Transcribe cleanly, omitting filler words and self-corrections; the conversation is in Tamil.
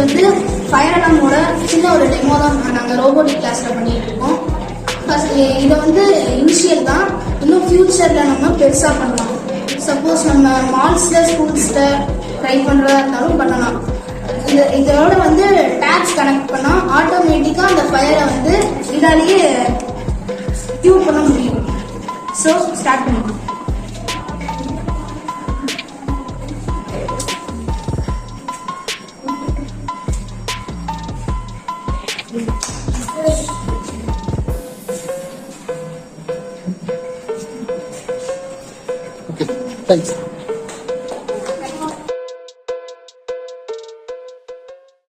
வந்து ஃபயர் அலாமோட சின்ன ஒரு டெமோ தான் நாங்கள் ரோபோட்டிக் கிளாஸில் பண்ணிட்டு இருக்கோம். ஃபர்ஸ்ட் இதை வந்து இனிஷியல் தான், இன்னும் ஃபியூச்சரில் நம்ம பெருசாக பண்ணலாம். சப்போஸ் நம்ம மால்ஸில் ஸ்கூல்ஸில் ட்ரை பண்ணுறதா இருந்தாலும் பண்ணலாம். இதோட வந்து டேப்ஸ் கனெக்ட் பண்ணால் ஆட்டோமேட்டிக்காக அந்த ஃபயரை வந்து இதாலேயே டியூன் பண்ண முடியும். ஸோ ஸ்டார்ட் பண்ணலாம். Okay, thanks.